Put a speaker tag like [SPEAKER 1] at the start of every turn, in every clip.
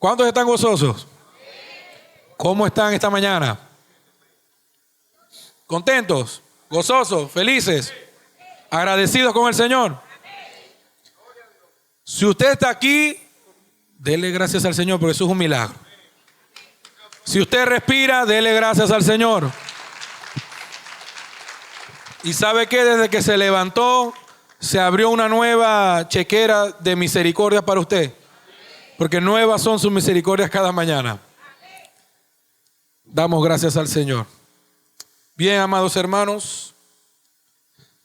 [SPEAKER 1] ¿Cuántos están gozosos? ¿Cómo están esta mañana? ¿Contentos? ¿Gozosos? ¿Felices? ¿Agradecidos con el Señor? Si usted está aquí, dele gracias al Señor porque eso es un milagro. Si usted respira, dele gracias al Señor. Y sabe que desde que se levantó, se abrió una nueva chequera de misericordia para usted. Porque nuevas son sus misericordias cada mañana. Damos gracias al Señor. Bien, amados hermanos.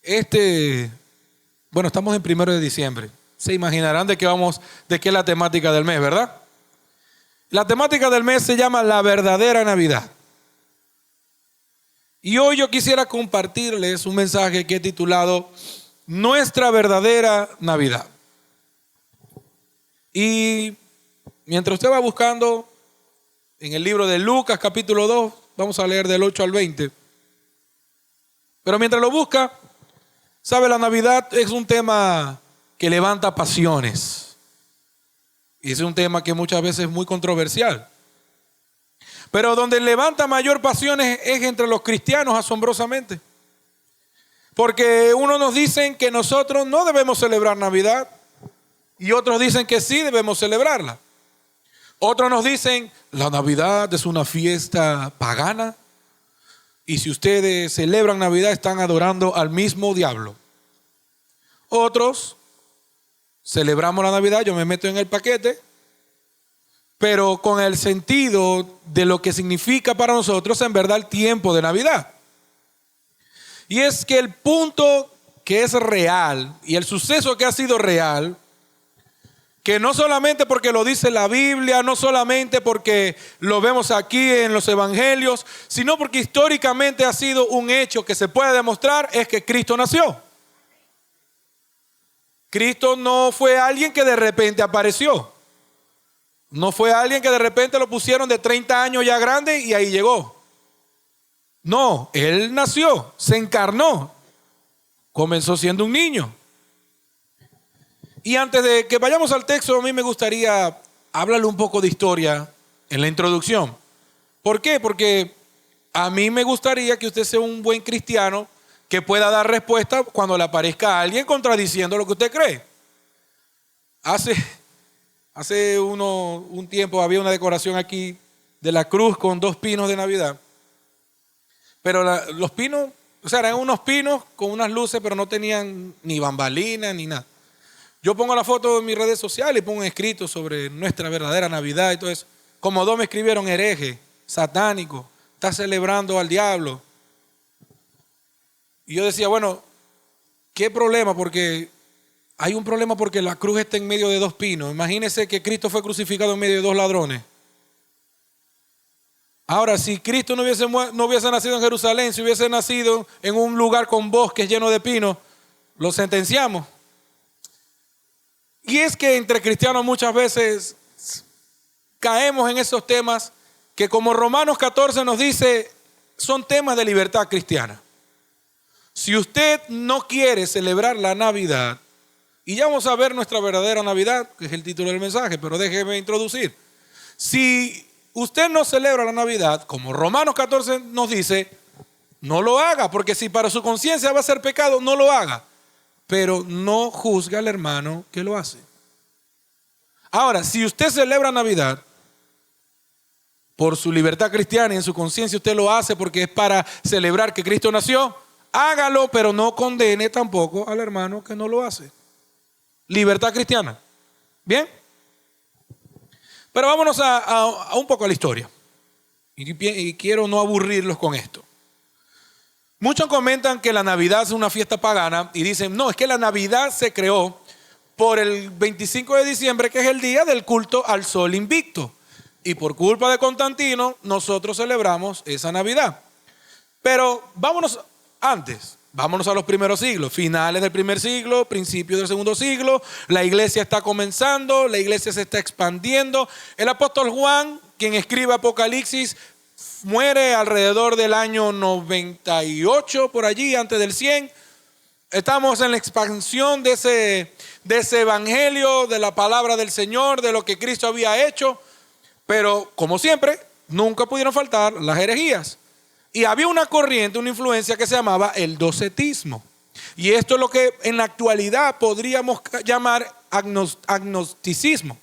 [SPEAKER 1] Estamos en 1 de diciembre. Se imaginarán de qué es la temática del mes, ¿verdad? La temática del mes se llama la verdadera Navidad. Y hoy yo quisiera compartirles un mensaje que he titulado Nuestra verdadera Navidad. Y mientras usted va buscando en el libro de Lucas capítulo 2, vamos a leer del 8 al 20. Pero mientras lo busca, sabe, la Navidad es un tema que levanta pasiones. Y es un tema que muchas veces es muy controversial. Pero donde levanta mayor pasiones es entre los cristianos, asombrosamente. Porque unos nos dicen que nosotros no debemos celebrar Navidad y otros dicen que sí debemos celebrarla. Otros nos dicen, la Navidad es una fiesta pagana y si ustedes celebran Navidad están adorando al mismo diablo. Otros celebramos la Navidad, yo me meto en el paquete, pero con el sentido de lo que significa para nosotros en verdad el tiempo de Navidad. Y es que el punto que es real y el suceso que ha sido real, que no solamente porque lo dice la Biblia, no solamente porque lo vemos aquí en los evangelios, sino porque históricamente ha sido un hecho que se puede demostrar, es que Cristo nació. Cristo no fue alguien que de repente apareció. No fue alguien que de repente lo pusieron de 30 años ya grande y ahí llegó. No, Él nació, se encarnó, comenzó siendo un niño. Y antes de que vayamos al texto, a mí me gustaría hablarle un poco de historia en la introducción. ¿Por qué? Porque a mí me gustaría que usted sea un buen cristiano que pueda dar respuesta cuando le aparezca a alguien contradiciendo lo que usted cree. Hace un tiempo había una decoración aquí de la cruz con 2 pinos de Navidad. Pero los pinos, eran unos pinos con unas luces, pero no tenían ni bambalinas ni nada. Yo pongo la foto en mis redes sociales y pongo un escrito sobre nuestra verdadera Navidad y todo eso. Como 2 me escribieron hereje, satánico, está celebrando al diablo. Y yo decía, bueno, ¿qué problema? Porque hay un problema porque la cruz está en medio de 2 pinos. Imagínense que Cristo fue crucificado en medio de 2 ladrones. Ahora, si Cristo no hubiese nacido en Jerusalén, si hubiese nacido en un lugar con bosques llenos de pinos, lo sentenciamos. Y es que entre cristianos muchas veces caemos en esos temas que, como Romanos 14 nos dice, son temas de libertad cristiana. Si usted no quiere celebrar la Navidad, y ya vamos a ver nuestra verdadera Navidad, que es el título del mensaje, pero déjeme introducir. Si usted no celebra la Navidad, como Romanos 14 nos dice, no lo haga, porque si para su conciencia va a ser pecado, no lo haga. Pero no juzga al hermano que lo hace. Ahora, si usted celebra Navidad por su libertad cristiana y en su conciencia usted lo hace porque es para celebrar que Cristo nació, hágalo, pero no condene tampoco al hermano que no lo hace. Libertad cristiana. ¿Bien? Pero vámonos a un poco a la historia. Y quiero no aburrirlos con esto. Muchos comentan que la Navidad es una fiesta pagana y dicen, no, es que la Navidad se creó por el 25 de diciembre, que es el día del culto al sol invicto. Y por culpa de Constantino, nosotros celebramos esa Navidad. Pero vámonos a los primeros siglos, finales del primer siglo, principios del segundo siglo. La iglesia está comenzando, la iglesia se está expandiendo. El apóstol Juan, quien escribe Apocalipsis, muere alrededor del año 98, por allí, antes del 100. Estamos en la expansión de ese evangelio, de la palabra del Señor, de lo que Cristo había hecho. Pero, como siempre, nunca pudieron faltar las herejías. Y había una corriente, una influencia que se llamaba el docetismo. Y esto es lo que en la actualidad podríamos llamar agnosticismo.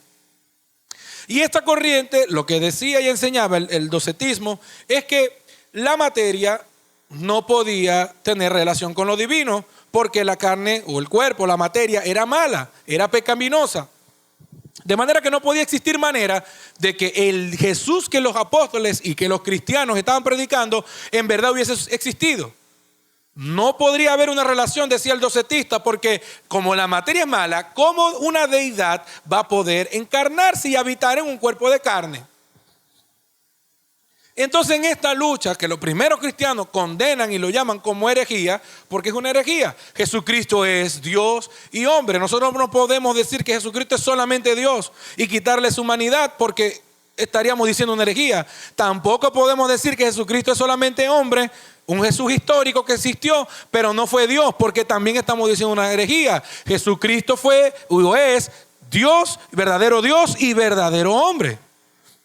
[SPEAKER 1] Y esta corriente, lo que decía y enseñaba el docetismo, es que la materia no podía tener relación con lo divino, porque la carne o el cuerpo, la materia, era mala, era pecaminosa. De manera que no podía existir manera de que el Jesús que los apóstoles y que los cristianos estaban predicando en verdad hubiese existido. No podría haber una relación, decía el docetista, porque como la materia es mala, ¿cómo una deidad va a poder encarnarse y habitar en un cuerpo de carne? Entonces, en esta lucha que los primeros cristianos condenan y lo llaman como herejía, porque es una herejía. Jesucristo es Dios y hombre. Nosotros no podemos decir que Jesucristo es solamente Dios y quitarle su humanidad, porque estaríamos diciendo una herejía. Tampoco podemos decir que Jesucristo es solamente hombre, un Jesús histórico que existió, pero no fue Dios, porque también estamos diciendo una herejía. Jesucristo fue o es Dios y verdadero hombre.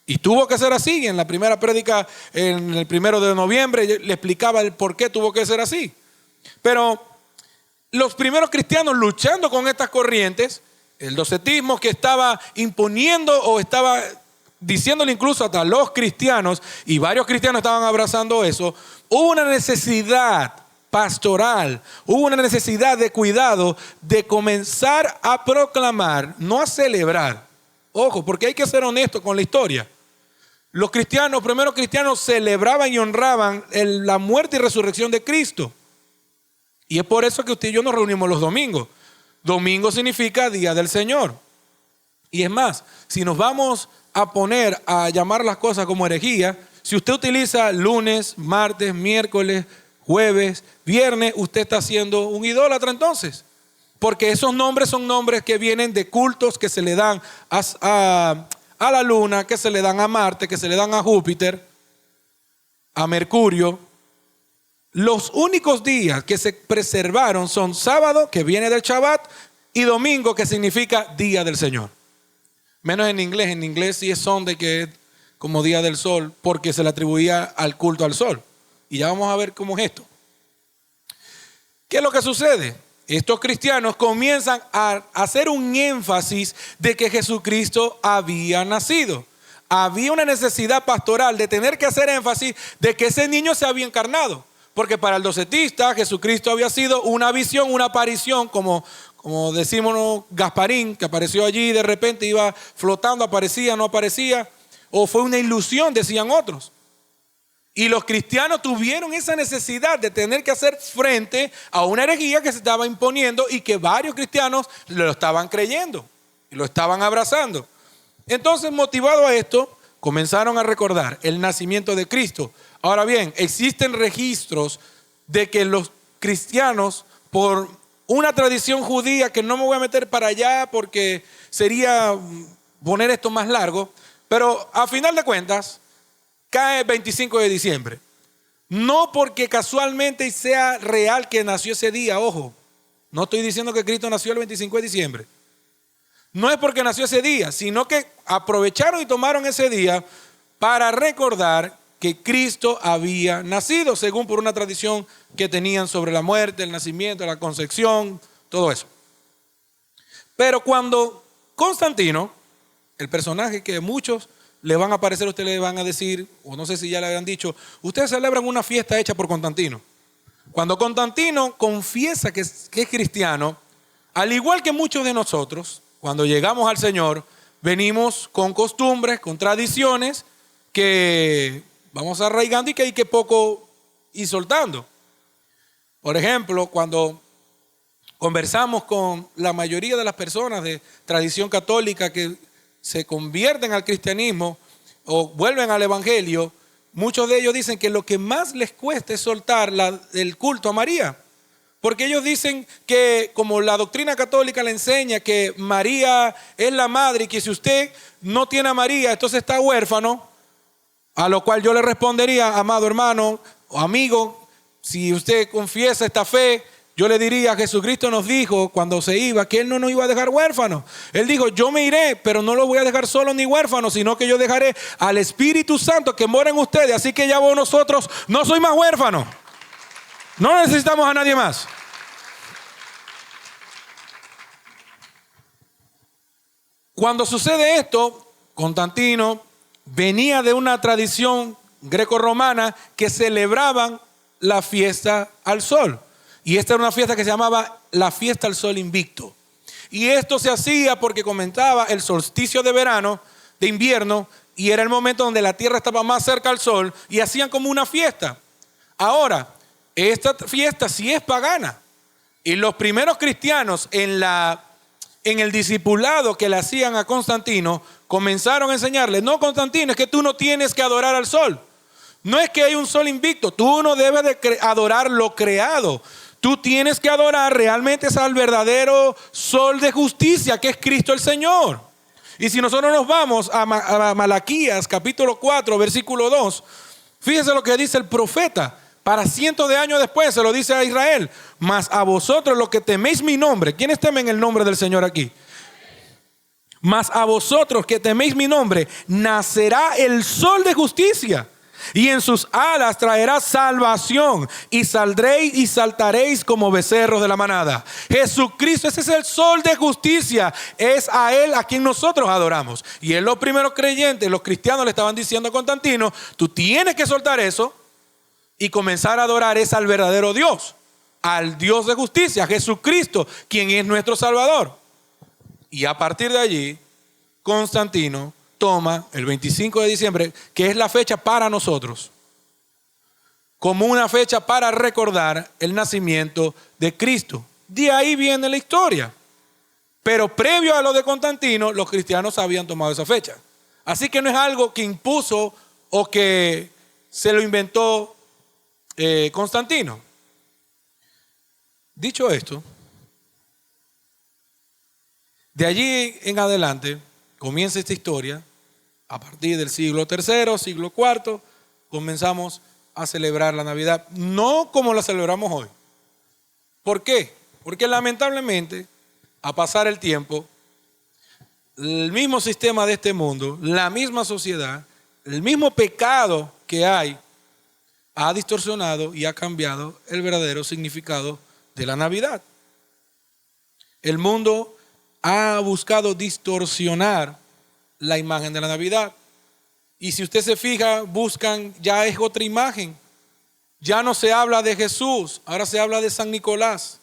[SPEAKER 1] Y tuvo que ser así. En la primera prédica, en el 1 de noviembre, le explicaba el por qué tuvo que ser así. Pero los primeros cristianos luchando con estas corrientes, el docetismo que estaba imponiendo o estaba diciéndole incluso hasta los cristianos, y varios cristianos estaban abrazando eso, hubo una necesidad pastoral, hubo una necesidad de cuidado de comenzar a proclamar, no a celebrar. Ojo, porque hay que ser honesto con la historia. Los primeros cristianos celebraban y honraban la muerte y resurrección de Cristo. Y es por eso que usted y yo nos reunimos los domingos. Domingo significa día del Señor. Y es más, si nos vamos a poner a llamar las cosas como herejía, si usted utiliza lunes, martes, miércoles, jueves, viernes, usted está siendo un idólatra entonces. Porque esos nombres son nombres que vienen de cultos que se le dan a la luna, que se le dan a Marte, que se le dan a Júpiter, a Mercurio. Los únicos días que se preservaron son sábado, que viene del Shabbat, y domingo, que significa día del Señor. Menos en inglés sí es Sunday, que es como día del sol, porque se le atribuía al culto al sol. Y ya vamos a ver cómo es esto. ¿Qué es lo que sucede? Estos cristianos comienzan a hacer un énfasis de que Jesucristo había nacido. Había una necesidad pastoral de tener que hacer énfasis de que ese niño se había encarnado. Porque para el docetista Jesucristo había sido una visión, una aparición, como decimos Gasparín, que apareció allí y de repente iba flotando, aparecía, no aparecía. O fue una ilusión, decían otros. Y los cristianos tuvieron esa necesidad de tener que hacer frente a una herejía que se estaba imponiendo y que varios cristianos lo estaban creyendo y lo estaban abrazando. Entonces, motivado a esto, comenzaron a recordar el nacimiento de Cristo. Ahora bien, existen registros de que los cristianos, por una tradición judía, que no me voy a meter para allá porque sería poner esto más largo, pero a final de cuentas, cae el 25 de diciembre. No porque casualmente sea real que nació ese día, ojo. No estoy diciendo que Cristo nació el 25 de diciembre. No es porque nació ese día, sino que aprovecharon y tomaron ese día para recordar que Cristo había nacido, según por una tradición que tenían sobre la muerte, el nacimiento, la concepción, todo eso. Pero cuando Constantino, el personaje que muchos le van a aparecer, ustedes le van a decir, o no sé si ya le habían dicho, ustedes celebran una fiesta hecha por Constantino. Cuando Constantino confiesa que es cristiano, al igual que muchos de nosotros, cuando llegamos al Señor, venimos con costumbres, con tradiciones que vamos arraigando y que hay que poco ir soltando. Por ejemplo, cuando conversamos con la mayoría de las personas de tradición católica que se convierten al cristianismo o vuelven al evangelio, muchos de ellos dicen que lo que más les cuesta es soltar el culto a María. Porque ellos dicen que como la doctrina católica le enseña que María es la madre y que si usted no tiene a María, entonces está huérfano, a lo cual yo le respondería, amado hermano o amigo, si usted confiesa esta fe, yo le diría, Jesucristo nos dijo cuando se iba que Él no nos iba a dejar huérfanos. Él dijo, yo me iré, pero no los voy a dejar solos ni huérfanos, sino que yo dejaré al Espíritu Santo que mora en ustedes. Así que ya vos nosotros no sois más huérfanos. No necesitamos a nadie más. Cuando sucede esto, Constantino venía de una tradición grecorromana que celebraban la fiesta al sol. Y esta era una fiesta que se llamaba la fiesta al sol invicto. Y esto se hacía porque comenzaba el solsticio de verano, de invierno, y era el momento donde la tierra estaba más cerca al sol y hacían como una fiesta. Ahora, esta fiesta sí es pagana. Y los primeros cristianos en el discipulado que le hacían a Constantino, comenzaron a enseñarle, no, Constantino, es que tú no tienes que adorar al sol. No es que hay un sol invicto, tú no debes de adorar lo creado. Tú tienes que adorar realmente al verdadero sol de justicia, que es Cristo el Señor. Y si nosotros nos vamos a Malaquías capítulo 4, versículo 2, fíjese lo que dice el profeta. Para cientos de años después se lo dice a Israel. Mas a vosotros los que teméis mi nombre. ¿Quiénes temen el nombre del Señor aquí? Mas a vosotros que teméis mi nombre, nacerá el sol de justicia. Y en sus alas traerá salvación. Y saldréis y saltaréis como becerros de la manada. Jesucristo, ese es el sol de justicia. Es a Él a quien nosotros adoramos. Y Él, los primeros creyentes, los cristianos le estaban diciendo a Constantino, tú tienes que soltar eso y comenzar a adorar es al verdadero Dios, al Dios de justicia, Jesucristo, quien es nuestro Salvador. Y a partir de allí, Constantino toma el 25 de diciembre, que es la fecha para nosotros, como una fecha para recordar el nacimiento de Cristo. De ahí viene la historia. Pero previo a lo de Constantino, los cristianos habían tomado esa fecha. Así que no es algo que impuso o que se lo inventó Constantino. Dicho esto, de allí en adelante comienza esta historia. A partir del siglo III, siglo IV, comenzamos a celebrar la Navidad, no como la celebramos hoy. ¿Por qué? Porque lamentablemente, a pasar el tiempo, el mismo sistema de este mundo, la misma sociedad, el mismo pecado que hay, ha distorsionado y ha cambiado el verdadero significado de la Navidad. El mundo ha buscado distorsionar la imagen de la Navidad. Y si usted se fija, buscan, ya es otra imagen. Ya no se habla de Jesús, ahora se habla de San Nicolás.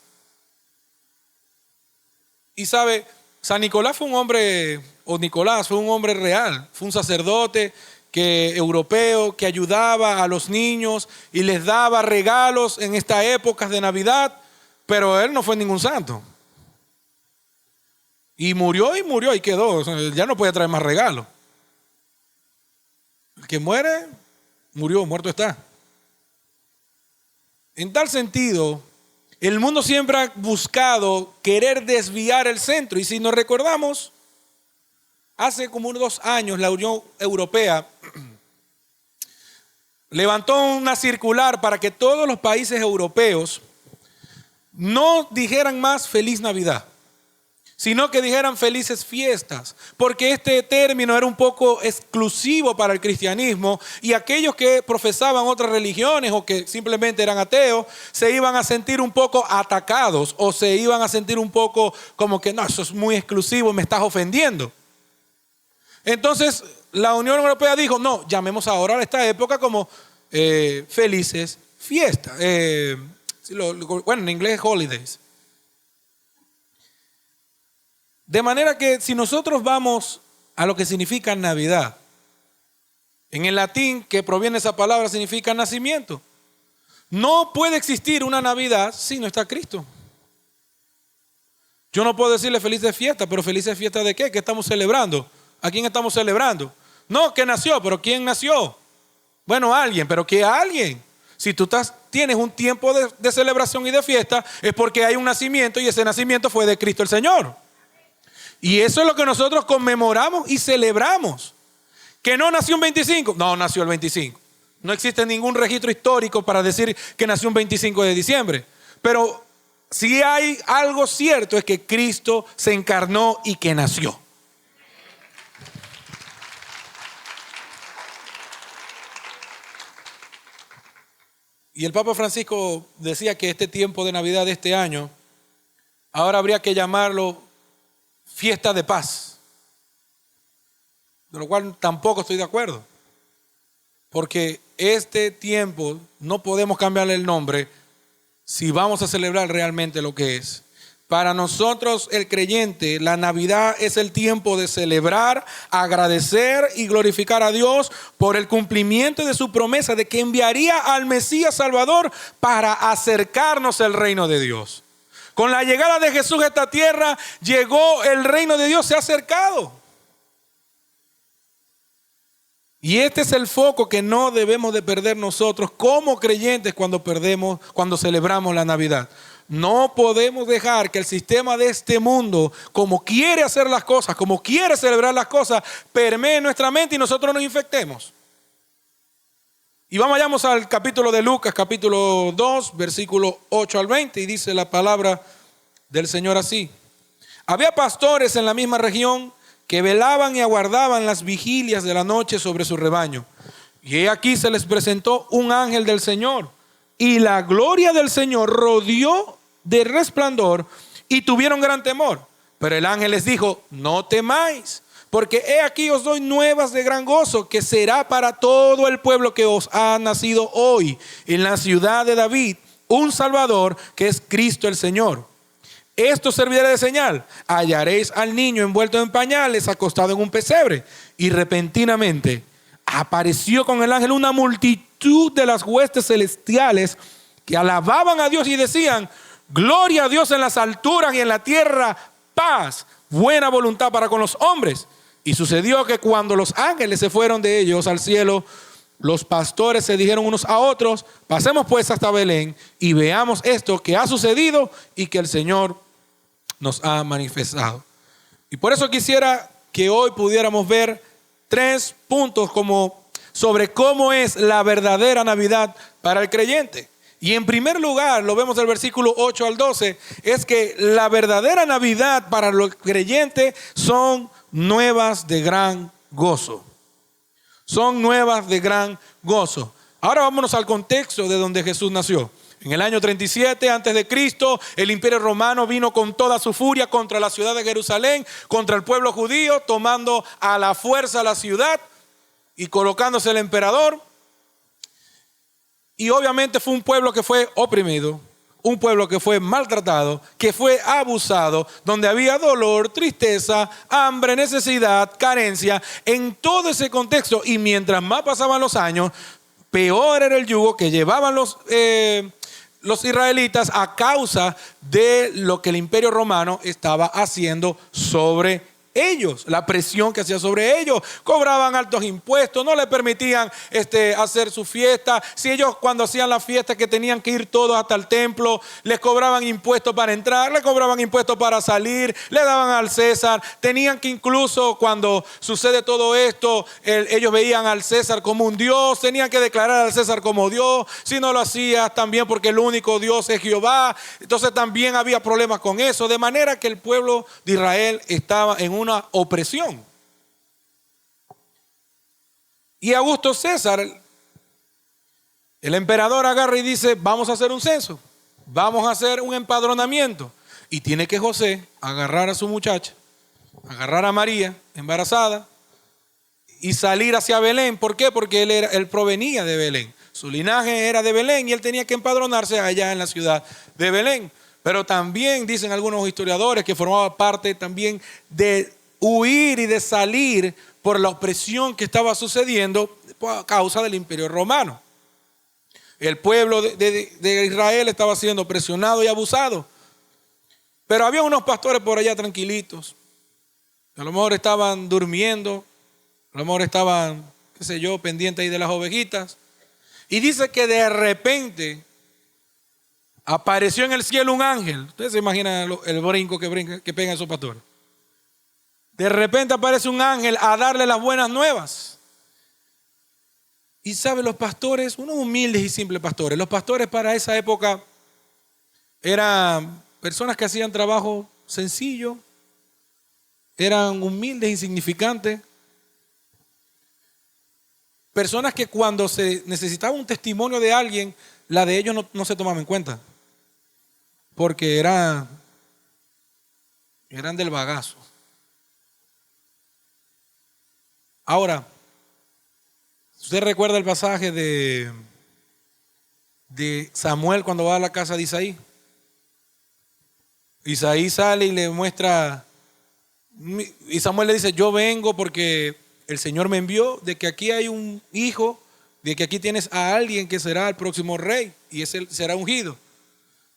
[SPEAKER 1] Y sabe, San Nicolás fue un hombre, o Nicolás fue un hombre real, fue un sacerdote europeo que ayudaba a los niños y les daba regalos en estas épocas de Navidad, pero él no fue ningún santo. Y murió y quedó. O sea, ya no puede traer más regalos. El que muere, murió, muerto está. En tal sentido, el mundo siempre ha buscado querer desviar el centro. Y si nos recordamos, hace como unos 2 años la Unión Europea levantó una circular para que todos los países europeos no dijeran más Feliz Navidad, sino que dijeran felices fiestas, porque este término era un poco exclusivo para el cristianismo y aquellos que profesaban otras religiones o que simplemente eran ateos se iban a sentir un poco atacados o se iban a sentir un poco como que no, eso es muy exclusivo, me estás ofendiendo. Entonces la Unión Europea dijo, no, llamemos ahora a esta época como felices fiestas. Bueno, en inglés holidays. De manera que si nosotros vamos a lo que significa Navidad, en el latín que proviene esa palabra significa nacimiento. No puede existir una Navidad si no está Cristo. Yo no puedo decirle felices fiestas, pero felices fiestas ¿de qué? ¿Qué estamos celebrando? ¿A quién estamos celebrando? No, que nació, pero ¿quién nació? Bueno, alguien, pero ¿qué alguien? Si tú tienes un tiempo de celebración y de fiesta, es porque hay un nacimiento y ese nacimiento fue de Cristo el Señor. Y eso es lo que nosotros conmemoramos y celebramos. ¿Que no nació un 25? No, nació el 25. No existe ningún registro histórico para decir que nació un 25 de diciembre. Pero si hay algo cierto es que Cristo se encarnó y que nació. Y el Papa Francisco decía que este tiempo de Navidad de este año, ahora habría que llamarlo fiesta de paz, de lo cual tampoco estoy de acuerdo, porque este tiempo no podemos cambiarle el nombre si vamos a celebrar realmente lo que es. Para nosotros, el creyente, la Navidad es el tiempo de celebrar, agradecer y glorificar a Dios por el cumplimiento de su promesa de que enviaría al Mesías Salvador para acercarnos al reino de Dios. Con la llegada de Jesús a esta tierra, llegó el reino de Dios, se ha acercado. Y este es el foco que no debemos de perder nosotros como creyentes cuando celebramos la Navidad. No podemos dejar que el sistema de este mundo, como quiere hacer las cosas, como quiere celebrar las cosas, permee nuestra mente y nosotros nos infectemos. Y vayamos al capítulo de Lucas, capítulo 2, versículo 8 al 20, y dice la palabra del Señor así. Había pastores en la misma región que velaban y aguardaban las vigilias de la noche sobre su rebaño. Y he aquí se les presentó un ángel del Señor, y la gloria del Señor rodeó de resplandor, y tuvieron gran temor. Pero el ángel les dijo: no temáis, porque he aquí os doy nuevas de gran gozo, que será para todo el pueblo, que os ha nacido hoy en la ciudad de David un Salvador, que es Cristo el Señor. Esto servirá de señal: hallaréis al niño envuelto en pañales, acostado en un pesebre. Y repentinamente apareció con el ángel una multitud de las huestes celestiales, que alababan a Dios y decían: gloria a Dios en las alturas, y en la tierra paz, buena voluntad para con los hombres. Y sucedió que cuando los ángeles se fueron de ellos al cielo, los pastores se dijeron unos a otros: pasemos pues hasta Belén y veamos esto que ha sucedido y que el Señor nos ha manifestado. Y por eso quisiera que hoy pudiéramos ver 3 puntos sobre cómo es la verdadera Navidad para el creyente. Y en primer lugar, lo vemos del versículo 8 al 12, es que la verdadera Navidad para los creyentes son nuevas de gran gozo. Son nuevas de gran gozo. Ahora vámonos al contexto de donde Jesús nació. En el año 37 antes de Cristo, el Imperio Romano vino con toda su furia contra la ciudad de Jerusalén, contra el pueblo judío, tomando a la fuerza la ciudad y colocándose el emperador. Y obviamente fue un pueblo que fue oprimido, un pueblo que fue maltratado, que fue abusado, donde había dolor, tristeza, hambre, necesidad, carencia, en todo ese contexto. Y mientras más pasaban los años, peor era el yugo que llevaban los israelitas a causa de lo que el Imperio Romano estaba haciendo sobre ellos, la presión que hacía sobre ellos. Cobraban altos impuestos, no les permitían hacer su fiesta. Si ellos, cuando hacían la fiesta, que tenían que ir todos hasta el templo, les cobraban impuestos para entrar, les cobraban impuestos para salir, le daban al César. Tenían que, incluso cuando sucede todo esto, ellos veían al César como un Dios, tenían que declarar al César como Dios. Si no lo hacías, también, porque el único Dios es Jehová. Entonces también había problemas con eso, de manera que el pueblo de Israel estaba en una opresión. Y Augusto César, el emperador, agarra y dice: vamos a hacer un censo, vamos a hacer un empadronamiento. Y tiene que José agarrar a su muchacha, agarrar a María embarazada y salir hacia Belén. ¿Por qué? Porque él provenía de Belén, su linaje era de Belén, y él tenía que empadronarse allá en la ciudad de Belén. Pero también dicen algunos historiadores que formaba parte también de huir y de salir por la opresión que estaba sucediendo a causa del Imperio Romano. El pueblo de Israel estaba siendo presionado y abusado. Pero había unos pastores por allá tranquilitos. A lo mejor estaban durmiendo, a lo mejor estaban, qué sé yo, pendientes ahí de las ovejitas. Y dice que de repente apareció en el cielo un ángel. Ustedes se imaginan el brinco que pegan esos pastores. De repente aparece un ángel a darle las buenas nuevas. Y saben, los pastores, unos humildes y simples pastores, los pastores para esa época Eran personas que hacían trabajo sencillo, eran humildes, insignificantes. Personas que cuando se necesitaba un testimonio de alguien, la de ellos no se tomaba en cuenta. Porque eran del bagazo. Ahora, ¿usted recuerda el pasaje de Samuel cuando va a la casa de Isaí? Isaí sale y le muestra, y Samuel le dice, yo vengo porque el Señor me envió, de que aquí hay un hijo, de que aquí tienes a alguien que será el próximo rey y ese será ungido.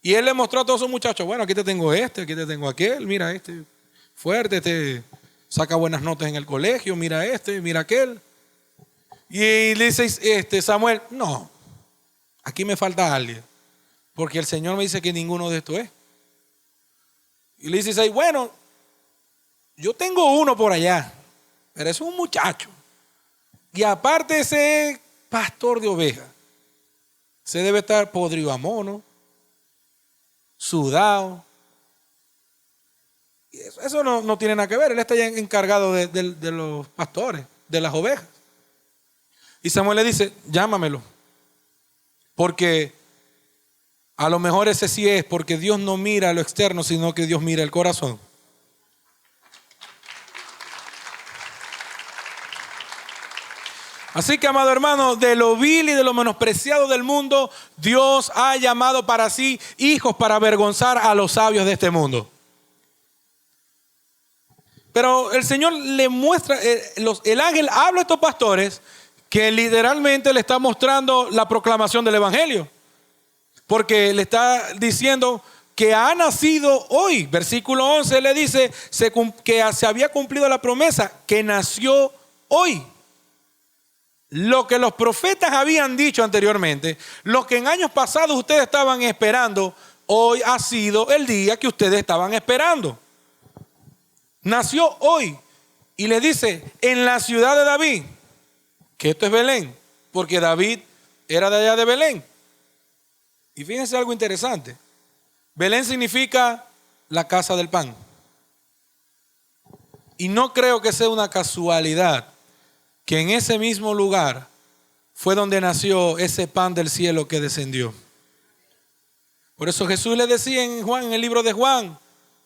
[SPEAKER 1] Y él le mostró a todos esos muchachos, bueno, aquí te tengo este, aquí te tengo aquel, mira este fuerte, este saca buenas notas en el colegio, mira este, mira aquel. Y le dice Samuel, no, aquí me falta alguien, porque el Señor me dice que ninguno de estos es. Y le dice, bueno, yo tengo uno por allá, pero es un muchacho. Y aparte ese es pastor de ovejas. Se debe estar podrido a mono, sudado. Y eso no tiene nada que ver. Él está ya encargado de los pastores, de las ovejas. Y Samuel le dice, llámamelo. Porque a lo mejor ese sí es, porque Dios no mira lo externo, sino que Dios mira el corazón. Así que, amado hermano, de lo vil y de lo menospreciado del mundo, Dios ha llamado para sí hijos para avergonzar a los sabios de este mundo. Pero el Señor le muestra, el ángel habla a estos pastores que literalmente le está mostrando la proclamación del evangelio. Porque le está diciendo que ha nacido hoy. Versículo 11 le dice que se había cumplido la promesa, que nació hoy. Lo que los profetas habían dicho anteriormente, lo que en años pasados ustedes estaban esperando, hoy ha sido el día que ustedes estaban esperando. Nació hoy y les dice, en la ciudad de David, que esto es Belén, porque David era de allá de Belén. Y fíjense algo interesante, Belén significa la casa del pan. Y no creo que sea una casualidad que en ese mismo lugar fue donde nació ese pan del cielo que descendió. Por eso Jesús le decía en el libro de Juan,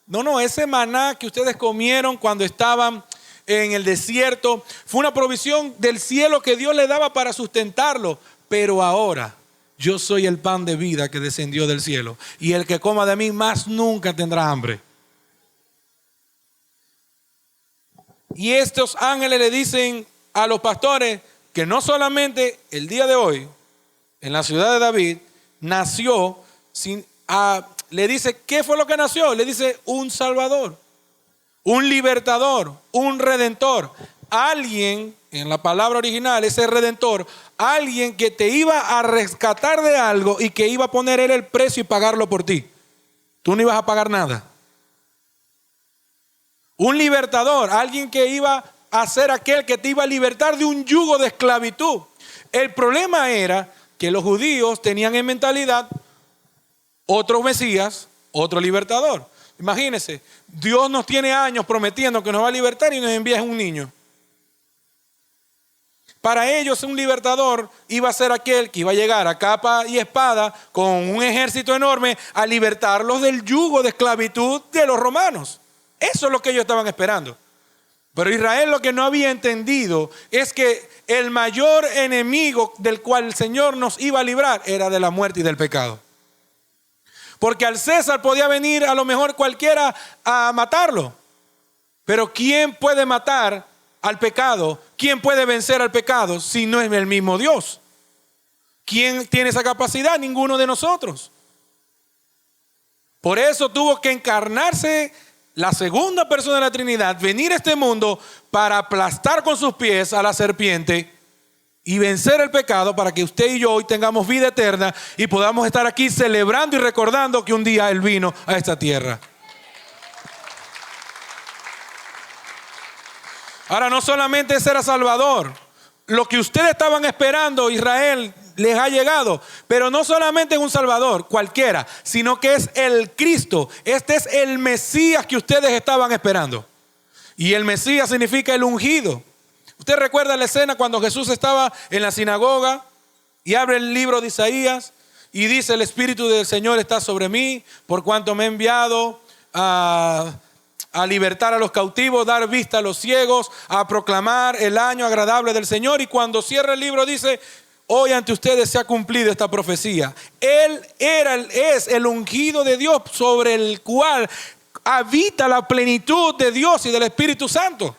[SPEAKER 1] no, ese maná que ustedes comieron cuando estaban en el desierto fue una provisión del cielo que Dios le daba para sustentarlo. Pero ahora yo soy el pan de vida que descendió del cielo, y el que coma de mí más nunca tendrá hambre. Y estos ángeles le dicen a los pastores que no solamente el día de hoy en la ciudad de David nació, le dice, ¿qué fue lo que nació? Le dice un salvador, un libertador, un redentor, alguien, en la palabra original, ese redentor, alguien que te iba a rescatar de algo y que iba a poner él el precio y pagarlo por ti. Tú no ibas a pagar nada. Un libertador, alguien que iba a ser aquel que te iba a libertar de un yugo de esclavitud. El problema era que los judíos tenían en mentalidad otro Mesías, otro libertador. Imagínense, Dios nos tiene años prometiendo que nos va a libertar y nos envía un niño. Para ellos un libertador iba a ser aquel que iba a llegar a capa y espada con un ejército enorme a libertarlos del yugo de esclavitud de los romanos. Eso es lo que ellos estaban esperando. Pero Israel lo que no había entendido es que el mayor enemigo del cual el Señor nos iba a librar era de la muerte y del pecado. Porque al César podía venir a lo mejor cualquiera a matarlo. Pero ¿quién puede matar al pecado? ¿Quién puede vencer al pecado si no es el mismo Dios? ¿Quién tiene esa capacidad? Ninguno de nosotros. Por eso tuvo que encarnarse la segunda persona de la Trinidad, venir a este mundo para aplastar con sus pies a la serpiente y vencer el pecado, para que usted y yo hoy tengamos vida eterna y podamos estar aquí celebrando y recordando que un día Él vino a esta tierra. Ahora, no solamente ese era Salvador, lo que ustedes estaban esperando, Israel, les ha llegado. Pero no solamente es un Salvador, cualquiera, sino que es el Cristo. Este es el Mesías que ustedes estaban esperando. Y el Mesías significa el ungido. Usted recuerda la escena cuando Jesús estaba en la sinagoga y abre el libro de Isaías y dice: el Espíritu del Señor está sobre mí, por cuanto me ha enviado a libertar a los cautivos, dar vista a los ciegos, a proclamar el año agradable del Señor. Y cuando cierra el libro dice: hoy ante ustedes se ha cumplido esta profecía. Él es el ungido de Dios, sobre el cual habita la plenitud de Dios y del Espíritu Santo.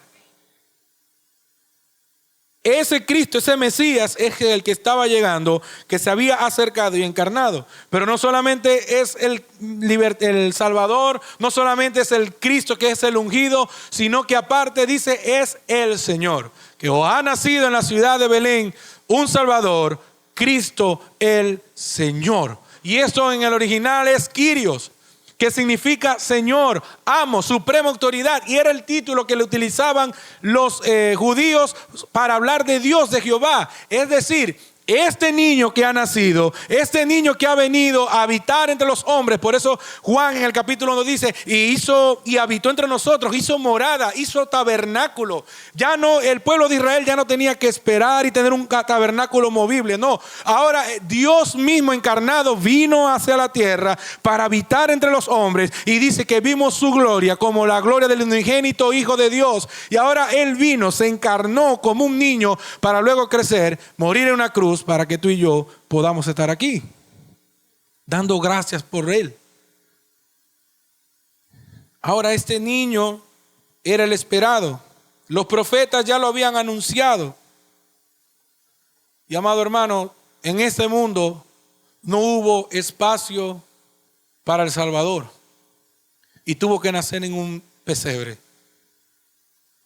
[SPEAKER 1] Ese Cristo, ese Mesías es el que estaba llegando, que se había acercado y encarnado. Pero no solamente es el Salvador, no solamente es el Cristo que es el ungido, sino que aparte dice es el Señor, que os ha nacido en la ciudad de Belén un Salvador, Cristo el Señor. Y esto en el original es Kyrios, que significa Señor, amo, suprema autoridad. Y era el título que le utilizaban los judíos para hablar de Dios, de Jehová. Es decir, este niño que ha nacido, este niño que ha venido a habitar entre los hombres. Por eso Juan en el capítulo 1 dice: y habitó entre nosotros, hizo morada, hizo tabernáculo. Ya no, el pueblo de Israel ya no tenía que esperar y tener un tabernáculo movible. No, ahora Dios mismo encarnado vino hacia la tierra para habitar entre los hombres. Y dice que vimos su gloria como la gloria del unigénito Hijo de Dios. Y ahora Él vino, se encarnó como un niño para luego crecer, morir en una cruz, para que tú y yo podamos estar aquí, dando gracias por Él. Ahora este niño era el esperado. Los profetas ya lo habían anunciado. Y amado hermano, en este mundo no hubo espacio para el Salvador. Y tuvo que nacer en un pesebre.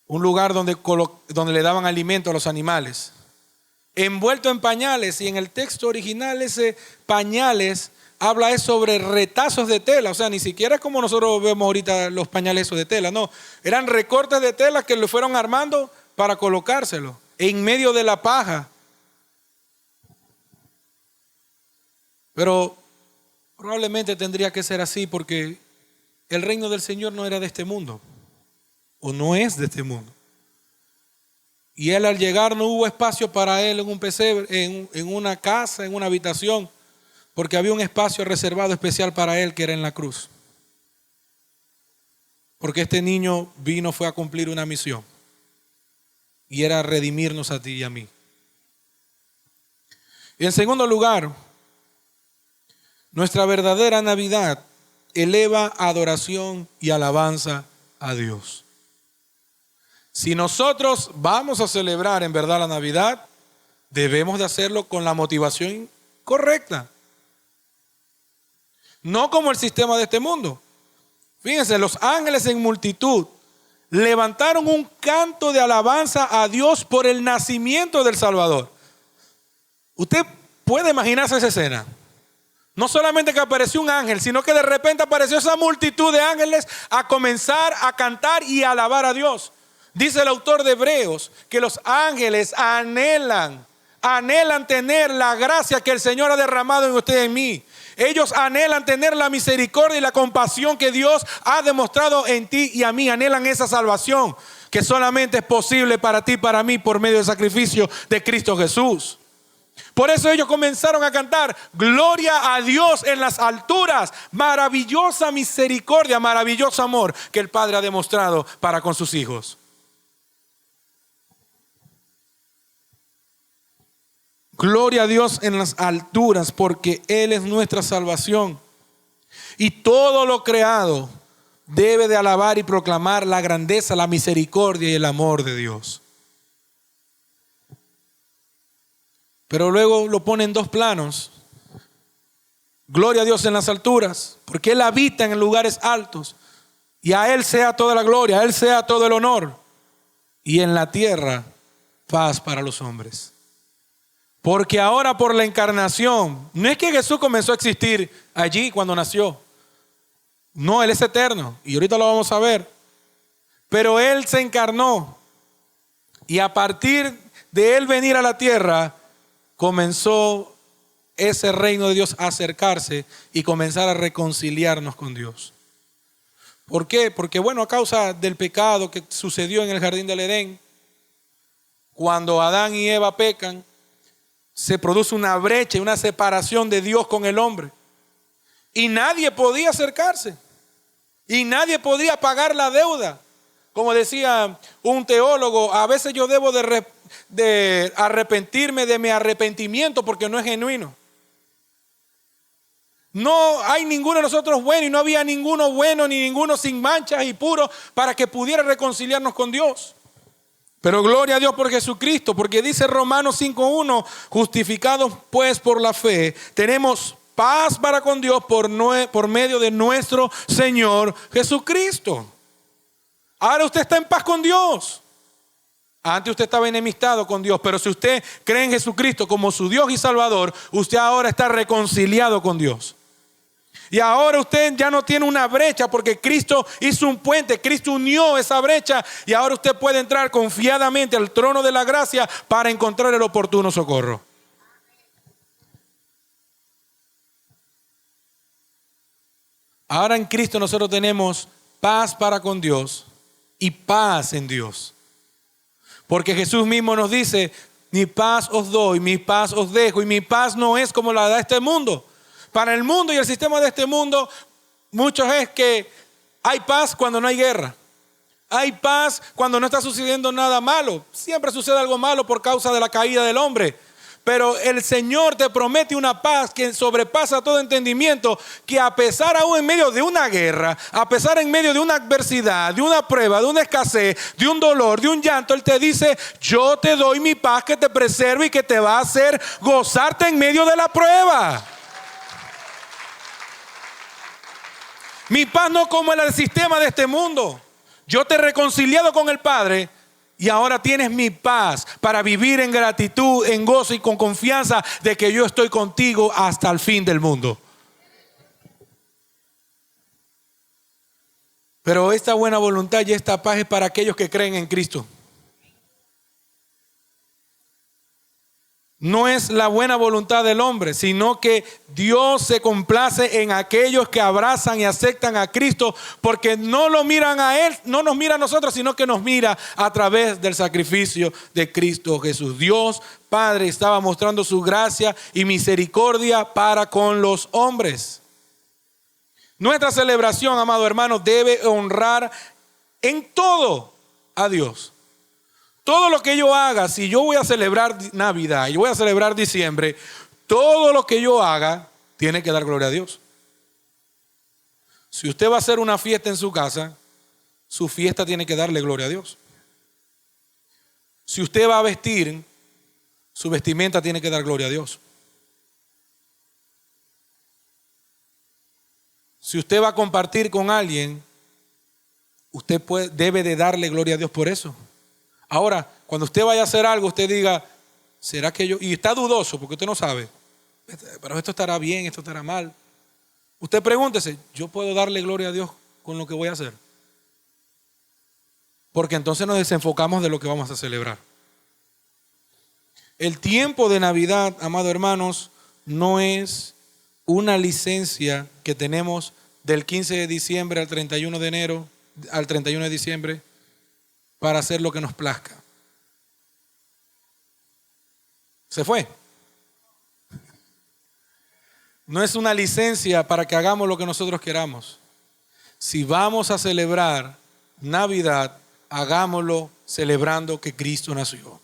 [SPEAKER 1] Un lugar donde le daban alimento a los animales. Envuelto en pañales. Y en el texto original ese pañales habla sobre retazos de tela. O sea, ni siquiera es como nosotros vemos ahorita los pañales esos de tela. No, eran recortes de tela que le fueron armando para colocárselo en medio de la paja. Pero probablemente tendría que ser así, porque el reino del Señor no era de este mundo, o no es de este mundo. Y Él, al llegar, no hubo espacio para Él en un pesebre, en una casa, en una habitación, porque había un espacio reservado especial para Él, que era en la cruz. Porque este niño fue a cumplir una misión, y era redimirnos a ti y a mí. Y en segundo lugar, nuestra verdadera Navidad eleva adoración y alabanza a Dios. Si nosotros vamos a celebrar en verdad la Navidad, debemos de hacerlo con la motivación correcta. No como el sistema de este mundo. Fíjense, los ángeles en multitud levantaron un canto de alabanza a Dios por el nacimiento del Salvador. Usted puede imaginarse esa escena. No solamente que apareció un ángel, sino que de repente apareció esa multitud de ángeles a comenzar a cantar y a alabar a Dios. Dice el autor de Hebreos que los ángeles anhelan tener la gracia que el Señor ha derramado en usted y en mí. Ellos anhelan tener la misericordia y la compasión que Dios ha demostrado en ti y a mí. Anhelan esa salvación que solamente es posible para ti y para mí por medio del sacrificio de Cristo Jesús. Por eso ellos comenzaron a cantar: gloria a Dios en las alturas, maravillosa misericordia, maravilloso amor que el Padre ha demostrado para con sus hijos. Gloria a Dios en las alturas, porque Él es nuestra salvación. Y todo lo creado debe de alabar y proclamar la grandeza, la misericordia y el amor de Dios. Pero luego lo pone en dos planos. Gloria a Dios en las alturas, porque Él habita en lugares altos. Y a Él sea toda la gloria, a Él sea todo el honor. Y en la tierra, paz para los hombres. Porque ahora por la encarnación, no es que Jesús comenzó a existir allí cuando nació. No, Él es eterno y ahorita lo vamos a ver. Pero Él se encarnó y a partir de Él venir a la tierra, comenzó ese reino de Dios acercarse y comenzar a reconciliarnos con Dios. ¿Por qué? Porque bueno, a causa del pecado que sucedió en el jardín del Edén, cuando Adán y Eva pecan, se produce una brecha y una separación de Dios con el hombre. Y nadie podía acercarse. Y nadie podía pagar la deuda. Como decía un teólogo, a veces yo debo de arrepentirme de mi arrepentimiento porque no es genuino. No hay ninguno de nosotros bueno y no había ninguno bueno ni ninguno sin manchas y puro para que pudiera reconciliarnos con Dios. Pero gloria a Dios por Jesucristo, porque dice Romanos 5:1, justificados pues por la fe, tenemos paz para con Dios por medio de nuestro Señor Jesucristo. Ahora usted está en paz con Dios. Antes usted estaba enemistado con Dios, pero si usted cree en Jesucristo como su Dios y Salvador, usted ahora está reconciliado con Dios. Y ahora usted ya no tiene una brecha porque Cristo hizo un puente, Cristo unió esa brecha y ahora usted puede entrar confiadamente al trono de la gracia para encontrar el oportuno socorro. Ahora en Cristo nosotros tenemos paz para con Dios y paz en Dios. Porque Jesús mismo nos dice, mi paz os doy, mi paz os dejo, y mi paz no es como la da este mundo. Para el mundo y el sistema de este mundo, muchos es que hay paz cuando no hay guerra. Hay paz cuando no está sucediendo nada malo. Siempre sucede algo malo por causa de la caída del hombre. Pero el Señor te promete una paz que sobrepasa todo entendimiento, que a pesar aún en medio de una guerra, a pesar en medio de una adversidad, de una prueba, de una escasez, de un dolor, de un llanto, Él te dice, yo te doy mi paz que te preserva y que te va a hacer gozarte en medio de la prueba. Mi paz no como el sistema de este mundo. Yo te he reconciliado con el Padre y ahora tienes mi paz para vivir en gratitud, en gozo y con confianza de que yo estoy contigo hasta el fin del mundo. Pero esta buena voluntad y esta paz es para aquellos que creen en Cristo. No es la buena voluntad del hombre, sino que Dios se complace en aquellos que abrazan y aceptan a Cristo, porque no lo miran a Él, no nos mira a nosotros, sino que nos mira a través del sacrificio de Cristo Jesús. Dios Padre estaba mostrando su gracia y misericordia para con los hombres. Nuestra celebración, amado hermano, debe honrar en todo a Dios. Todo lo que yo haga, si yo voy a celebrar Navidad y yo voy a celebrar diciembre, todo lo que yo haga tiene que dar gloria a Dios. Si usted va a hacer una fiesta en su casa, su fiesta tiene que darle gloria a Dios. Si usted va a vestir, su vestimenta tiene que dar gloria a Dios. Si usted va a compartir con alguien, usted debe de darle gloria a Dios por eso. Ahora, cuando usted vaya a hacer algo, usted diga, ¿será que yo? Y está dudoso porque usted no sabe, pero esto estará bien, esto estará mal. Usted pregúntese, ¿yo puedo darle gloria a Dios con lo que voy a hacer? Porque entonces nos desenfocamos de lo que vamos a celebrar. El tiempo de Navidad, amados hermanos, no es una licencia que tenemos del 15 de diciembre al 31 de enero, al 31 de diciembre, para hacer lo que nos plazca. Se fue. No es una licencia para que hagamos lo que nosotros queramos. Si vamos a celebrar Navidad, hagámoslo celebrando que Cristo nació.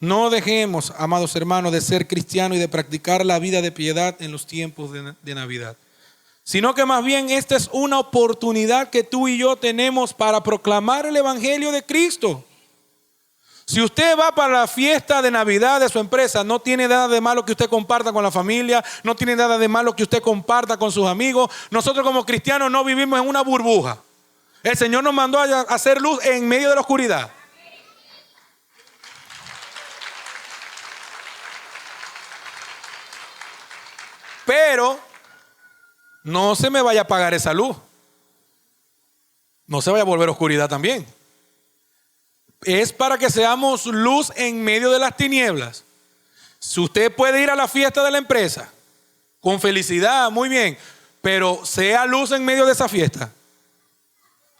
[SPEAKER 1] No dejemos, amados hermanos, de ser cristianos y de practicar la vida de piedad en los tiempos de Navidad. Sino que más bien esta es una oportunidad que tú y yo tenemos para proclamar el Evangelio de Cristo. Si usted va para la fiesta de Navidad de su empresa, no tiene nada de malo que usted comparta con la familia, no tiene nada de malo que usted comparta con sus amigos. Nosotros como cristianos no vivimos en una burbuja. El Señor nos mandó a hacer luz en medio de la oscuridad. Pero no se me vaya a apagar esa luz. No se vaya a volver oscuridad también. Es para que seamos luz en medio de las tinieblas. Si usted puede ir a la fiesta de la empresa con felicidad, muy bien, pero sea luz en medio de esa fiesta.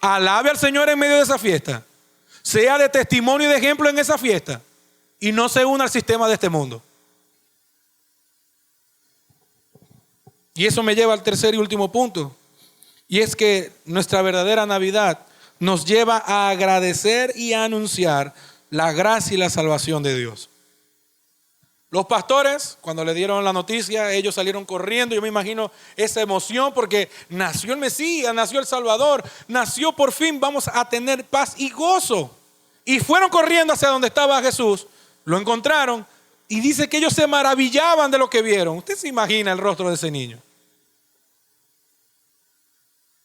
[SPEAKER 1] Alabe al Señor en medio de esa fiesta. Sea de testimonio y de ejemplo en esa fiesta. Y no se una al sistema de este mundo. Y eso me lleva al tercer y último punto. Y es que nuestra verdadera Navidad nos lleva a agradecer y a anunciar la gracia y la salvación de Dios. Los pastores, cuando le dieron la noticia, ellos salieron corriendo. Yo me imagino esa emoción porque nació el Mesías, nació el Salvador, nació por fin, vamos a tener paz y gozo. Y fueron corriendo hacia donde estaba Jesús, lo encontraron y dice que ellos se maravillaban de lo que vieron. Usted se imagina el rostro de ese niño.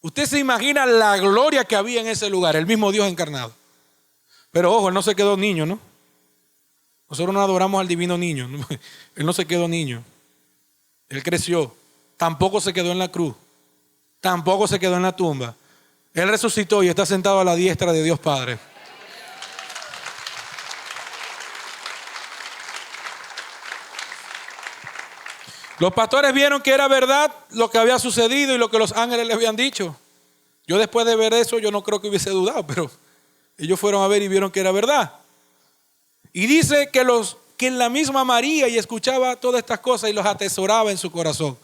[SPEAKER 1] Usted se imagina la gloria que había en ese lugar, el mismo Dios encarnado. Pero ojo, él no se quedó niño, ¿no? Nosotros no adoramos al divino niño. Él no se quedó niño. Él creció. Tampoco se quedó en la cruz. Tampoco se quedó en la tumba. Él resucitó y está sentado a la diestra de Dios Padre. Los pastores vieron que era verdad lo que había sucedido y lo que los ángeles les habían dicho. Yo después de ver eso, yo no creo que hubiese dudado, pero ellos fueron a ver y vieron que era verdad. Y dice que la misma María y escuchaba todas estas cosas y los atesoraba en su corazón.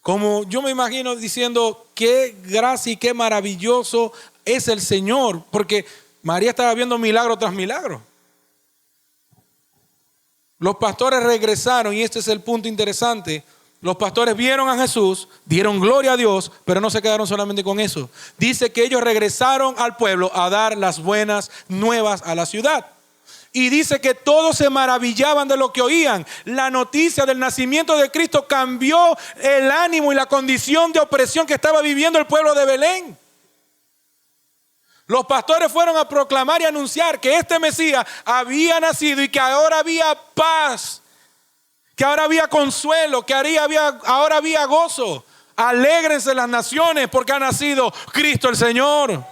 [SPEAKER 1] Como yo me imagino diciendo, qué gracia y qué maravilloso es el Señor, porque María estaba viendo milagro tras milagro. Los pastores regresaron, y este es el punto interesante. Los pastores vieron a Jesús, dieron gloria a Dios, pero no se quedaron solamente con eso. Dice que ellos regresaron al pueblo a dar las buenas nuevas a la ciudad. Y dice que todos se maravillaban de lo que oían. La noticia del nacimiento de Cristo cambió el ánimo y la condición de opresión que estaba viviendo el pueblo de Belén. Los pastores fueron a proclamar y anunciar que este Mesías había nacido y que ahora había paz, que ahora había consuelo, que ahora había gozo. Alégrense las naciones porque ha nacido Cristo el Señor.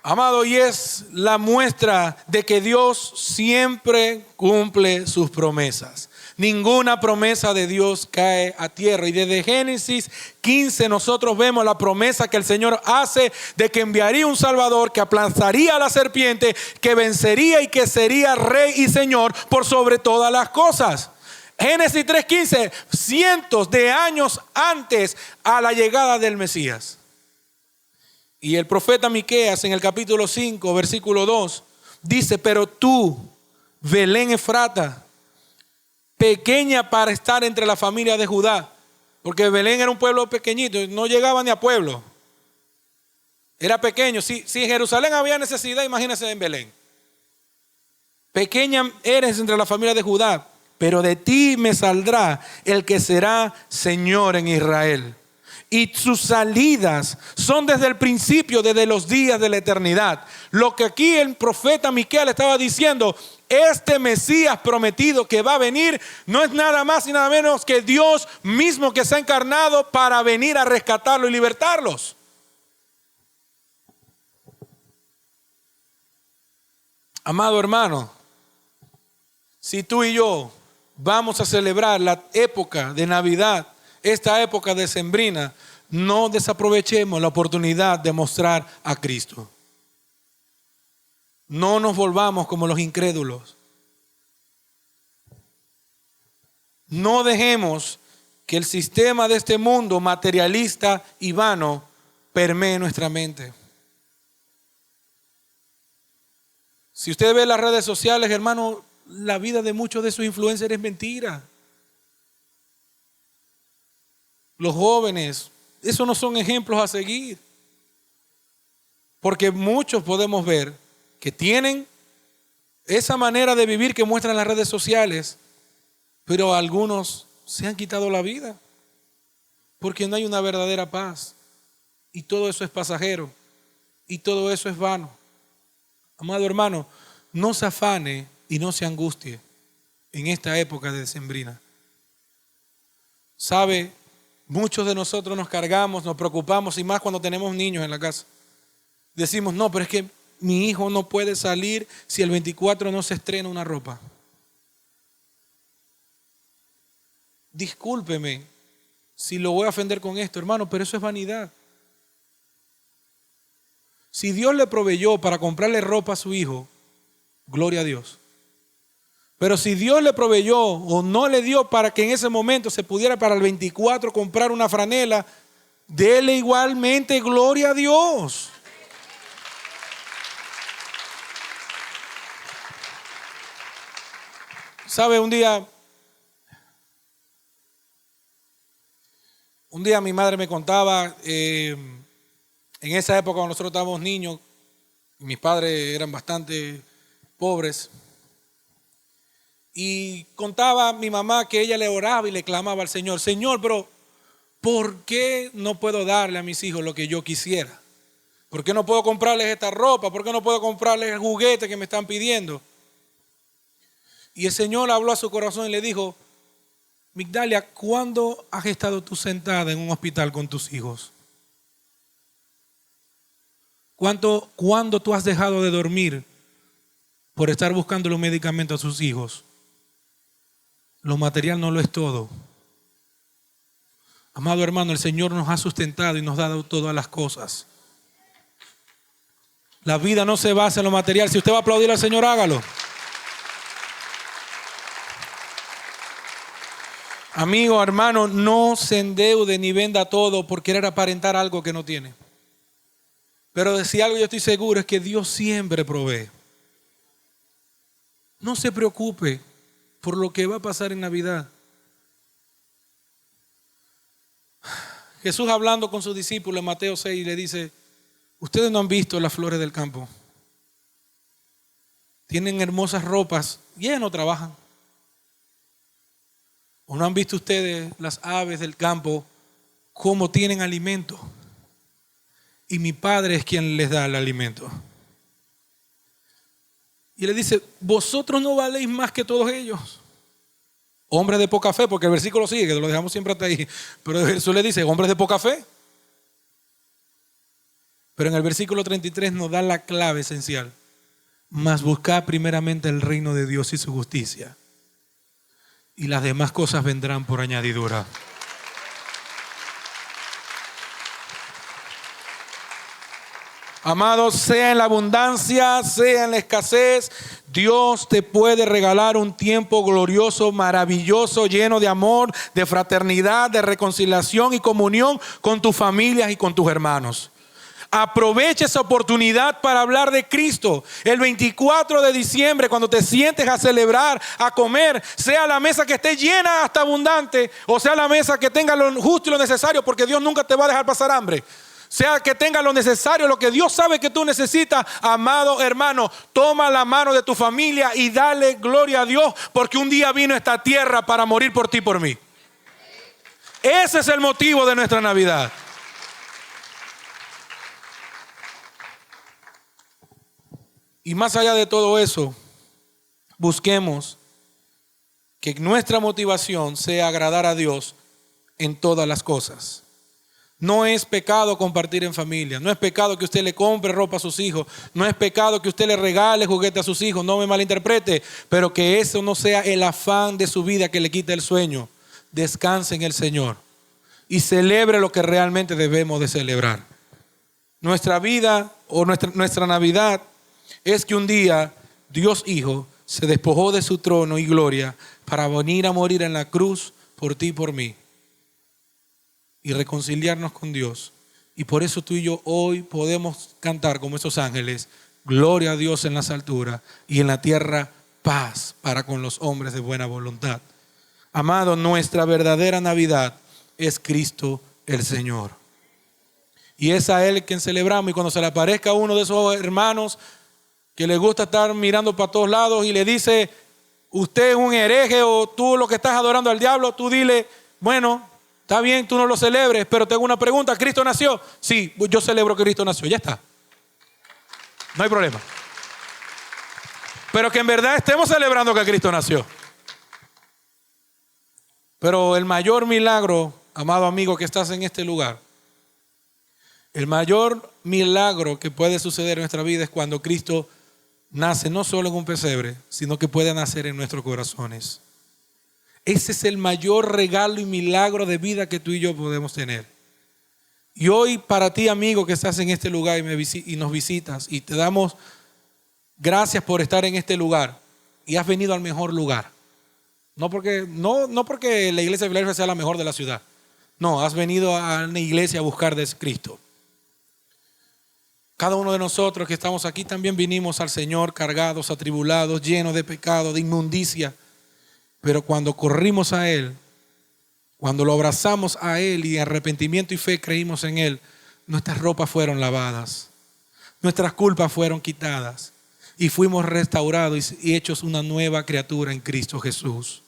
[SPEAKER 1] Amado, y es la muestra de que Dios siempre cumple sus promesas. Ninguna promesa de Dios cae a tierra. Y desde Génesis 15 nosotros vemos la promesa que el Señor hace de que enviaría un Salvador, que aplastaría a la serpiente, que vencería y que sería Rey y Señor por sobre todas las cosas. Génesis 3:15, cientos de años antes a la llegada del Mesías. Y el profeta Miqueas en el capítulo 5, versículo 2, dice, pero tú, Belén Efrata, pequeña para estar entre la familia de Judá, porque Belén era un pueblo pequeñito, no llegaba ni a pueblo. Era pequeño. Si en Jerusalén había necesidad, imagínense en Belén. Pequeña eres entre la familia de Judá, pero de ti me saldrá el que será Señor en Israel. Y sus salidas son desde el principio, desde los días de la eternidad. Lo que aquí el profeta Miqueas estaba diciendo, este Mesías prometido que va a venir no es nada más y nada menos que Dios mismo que se ha encarnado para venir a rescatarlo y libertarlos. Amado hermano, si tú y yo vamos a celebrar la época de Navidad, esta época decembrina, no desaprovechemos la oportunidad de mostrar a Cristo. No nos volvamos como los incrédulos. No dejemos que el sistema de este mundo materialista y vano permee nuestra mente. Si usted ve las redes sociales, hermano, la vida de muchos de sus influencers es mentira. Los jóvenes, esos no son ejemplos a seguir. Porque muchos podemos ver que tienen esa manera de vivir que muestran las redes sociales, pero algunos se han quitado la vida porque no hay una verdadera paz. Y todo eso es pasajero. Y todo eso es vano. Amado hermano, no se afane y no se angustie en esta época de decembrina. ¿Sabe? Muchos de nosotros nos cargamos, nos preocupamos y más cuando tenemos niños en la casa. Decimos, no, pero es que mi hijo no puede salir si el 24 no se estrena una ropa. Discúlpeme si lo voy a ofender con esto, hermano, pero eso es vanidad. Si Dios le proveyó para comprarle ropa a su hijo, gloria a Dios. Pero si Dios le proveyó o no le dio para que en ese momento se pudiera para el 24 comprar una franela, dele igualmente gloria a Dios. ¿Sabe? Un día mi madre me contaba, en esa época cuando nosotros estábamos niños, mis padres eran bastante pobres, y contaba mi mamá que ella le oraba y le clamaba al Señor: Señor, pero ¿por qué no puedo darle a mis hijos lo que yo quisiera? ¿Por qué no puedo comprarles esta ropa? ¿Por qué no puedo comprarles el juguete que me están pidiendo? Y el Señor habló a su corazón y le dijo: Migdalia, ¿cuándo has estado tú sentada en un hospital con tus hijos? ¿Cuándo tú has dejado de dormir por estar buscando los medicamentos a sus hijos? Lo material no lo es todo. Amado hermano, el Señor nos ha sustentado y nos ha dado todas las cosas. La vida no se basa en lo material. Si usted va a aplaudir al Señor, hágalo. Amigo, hermano, no se endeude ni venda todo por querer aparentar algo que no tiene. Pero si algo yo estoy seguro es que Dios siempre provee. No se preocupe por lo que va a pasar en Navidad. Jesús, hablando con sus discípulos en Mateo 6, le dice: ustedes no han visto las flores del campo. Tienen hermosas ropas y ellas no trabajan. ¿O no han visto ustedes las aves del campo cómo tienen alimento? Y mi Padre es quien les da el alimento. Y le dice: vosotros no valéis más que todos ellos. Hombres de poca fe, porque el versículo sigue, que lo dejamos siempre hasta ahí. Pero Jesús le dice: hombres de poca fe. Pero en el versículo 33 nos da la clave esencial: mas buscad primeramente el reino de Dios y su justicia, y las demás cosas vendrán por añadidura. Amados, sea en la abundancia, sea en la escasez, Dios te puede regalar un tiempo glorioso, maravilloso, lleno de amor, de fraternidad, de reconciliación y comunión con tus familias y con tus hermanos. Aprovecha esa oportunidad para hablar de Cristo. El 24 de diciembre, cuando te sientes a celebrar, a comer, sea la mesa que esté llena hasta abundante, o sea la mesa que tenga lo justo y lo necesario, porque Dios nunca te va a dejar pasar hambre. Sea que tenga lo necesario, lo que Dios sabe que tú necesitas. Amado hermano, toma la mano de tu familia y dale gloria a Dios, porque un día vino a esta tierra para morir por ti y por mí. Ese es el motivo de nuestra Navidad. Y más allá de todo eso, busquemos que nuestra motivación sea agradar a Dios en todas las cosas. No es pecado compartir en familia. No es pecado que usted le compre ropa a sus hijos. No es pecado que usted le regale juguete a sus hijos. No me malinterprete. Pero que eso no sea el afán de su vida que le quite el sueño. Descanse en el Señor y celebre lo que realmente debemos de celebrar. Nuestra vida o nuestra Navidad es que un día Dios Hijo se despojó de su trono y gloria para venir a morir en la cruz por ti y por mí, y reconciliarnos con Dios. Y por eso tú y yo hoy podemos cantar como esos ángeles: gloria a Dios en las alturas y en la tierra paz para con los hombres de buena voluntad. Amado, nuestra verdadera Navidad es Cristo el Señor. Y es a Él quien celebramos. Y cuando se le aparezca a uno de esos hermanos que le gusta estar mirando para todos lados y le dice: usted es un hereje, o tú lo que estás adorando al diablo, tú dile: bueno, está bien, tú no lo celebres, pero tengo una pregunta: ¿Cristo nació? Sí, yo celebro que Cristo nació, ya está. No hay problema. Pero que en verdad estemos celebrando que Cristo nació. Pero el mayor milagro, amado amigo que estás en este lugar, El mayor milagro que puede suceder en nuestra vida es cuando Cristo nace no solo en un pesebre, sino que puede nacer en nuestros corazones. Ese es el mayor regalo y milagro de vida que tú y yo podemos tener. Y hoy para ti, amigo, que estás en este lugar y nos visitas, y te damos gracias por estar en este lugar, y has venido al mejor lugar. No porque la iglesia de Filadelfia sea la mejor de la ciudad. No, has venido a una iglesia a buscar de Cristo. Cada uno de nosotros que estamos aquí también vinimos al Señor cargados, atribulados, llenos de pecado, de inmundicia. Pero cuando corrimos a Él, cuando lo abrazamos a Él y en arrepentimiento y fe creímos en Él, nuestras ropas fueron lavadas, nuestras culpas fueron quitadas y fuimos restaurados y hechos una nueva criatura en Cristo Jesús.